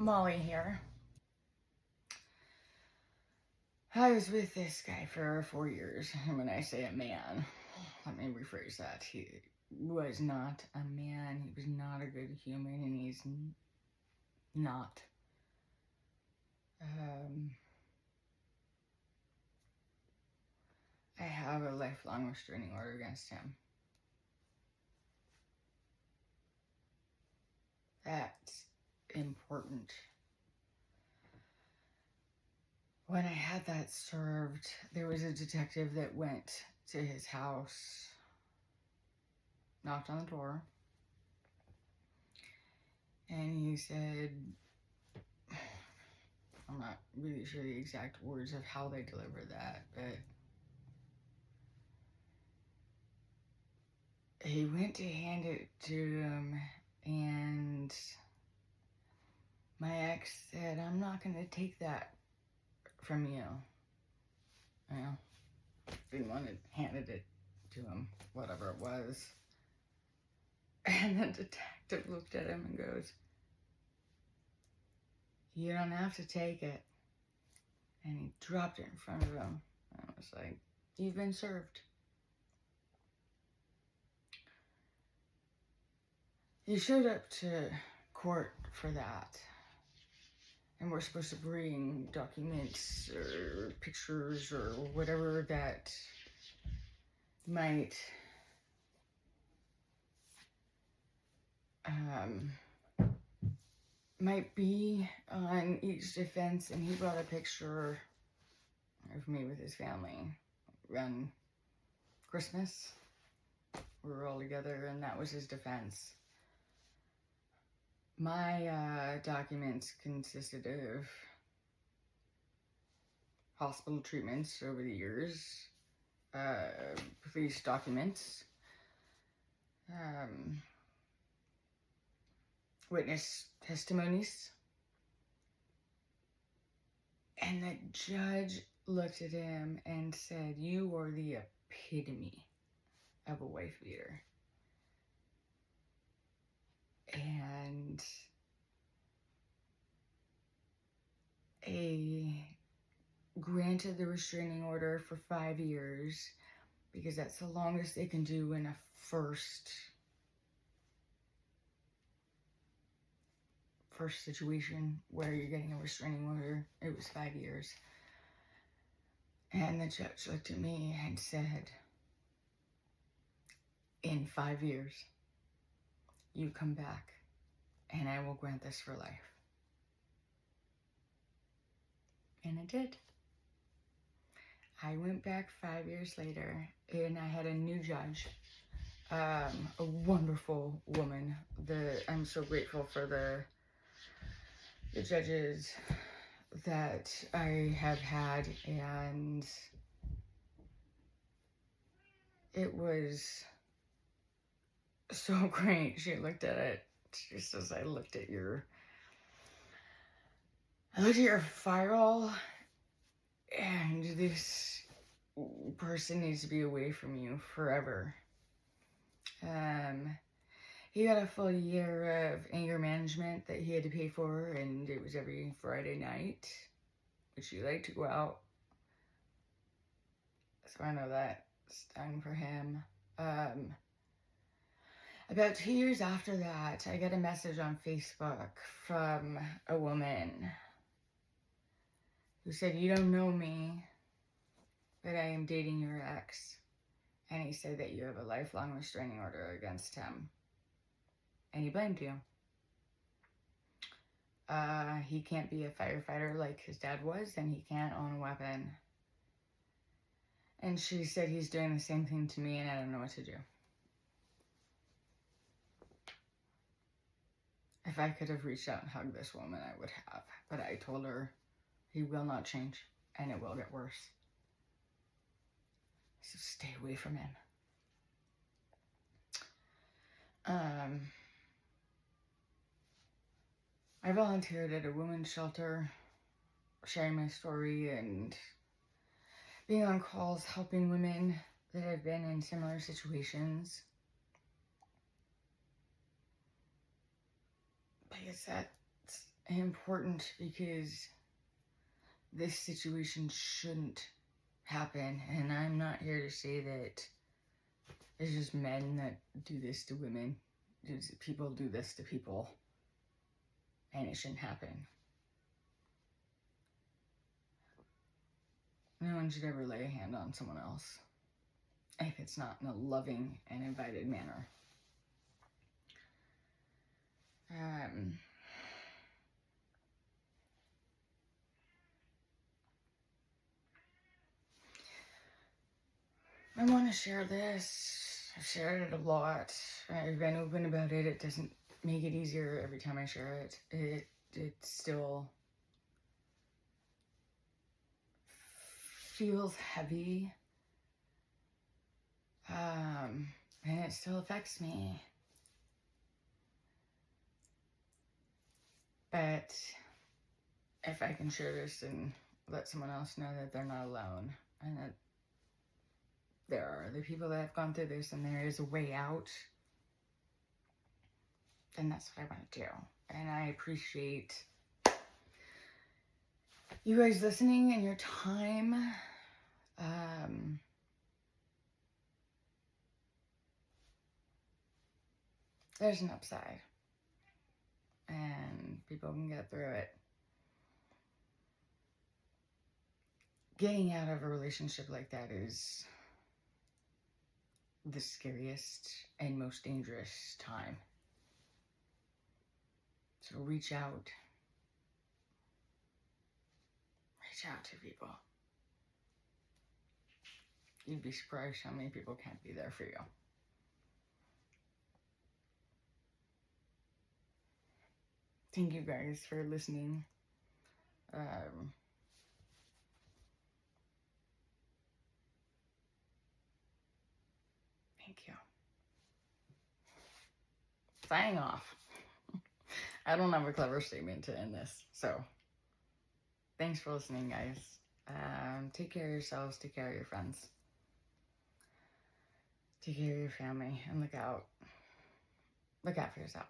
Molly here. I was with this guy for 4 years, and when I say a man, let me rephrase that. He was not a man. He was not a good human, and he's not. I have a lifelong restraining order against him. That's important. When I had that served, there was a detective that went to his house, knocked on the door, and he said, I'm not really sure the exact words of how they delivered that, but he went to hand it to him, and my ex said, I'm not going to take that from you. You know, didn't want to handed it to him, whatever it was. And the detective looked at him and goes, you don't have to take it. And he dropped it in front of him. And I was like, you've been served. He showed up to court for that. And we're supposed to bring documents or pictures or whatever that might be on each defense. And he brought a picture of me with his family around Christmas. We were all together, and that was his defense. My documents consisted of hospital treatments over the years, police documents, witness testimonies. And the judge looked at him and said, you are the epitome of a wife beater. And granted the restraining order for 5 years, because that's the longest they can do in a first situation where you're getting a restraining order. It was 5 years. And the judge looked at me and said, in 5 years, you come back and I will grant this for life. And it did. I went back 5 years later, and I had a new judge, a wonderful woman. I'm so grateful for the judges that I have had, and it was so great. She looked at it just as I looked at your file, and this person needs to be away from you forever. He got a full year of anger management that he had to pay for, and it was every Friday night, which he liked to go out. So I know that's done for him. About 2 years after that, I got a message on Facebook from a woman who said, you don't know me, but I am dating your ex. And he said that you have a lifelong restraining order against him. And he blamed you. He can't be a firefighter like his dad was, and he can't own a weapon. And she said he's doing the same thing to me, and I don't know what to do. If I could have reached out and hugged this woman, I would have. But I told her he will not change, and it will get worse. So stay away from him. I volunteered at a women's shelter, sharing my story and being on calls, helping women that have been in similar situations. Because that's important because this situation shouldn't happen. And I'm not here to say that it's just men that do this to women. People do this to people. And it shouldn't happen. No one should ever lay a hand on someone else if it's not in a loving and invited manner. I want to share this. I've shared it a lot. I've been open about it. It doesn't make it easier every time I share it. It still feels heavy. And it still affects me. But if I can share this and let someone else know that they're not alone and that there are other people that have gone through this and there is a way out, then that's what I want to do. And I appreciate you guys listening and your time. There's an upside. And people can get through it. Getting out of a relationship like that is the scariest and most dangerous time. So reach out. Reach out to people. You'd be surprised how many people can't be there for you. Thank you guys for listening. Thank you. Signing off. I don't have a clever statement to end this, so thanks for listening, guys. Take care of yourselves, take care of your friends, take care of your family, and look out for yourself.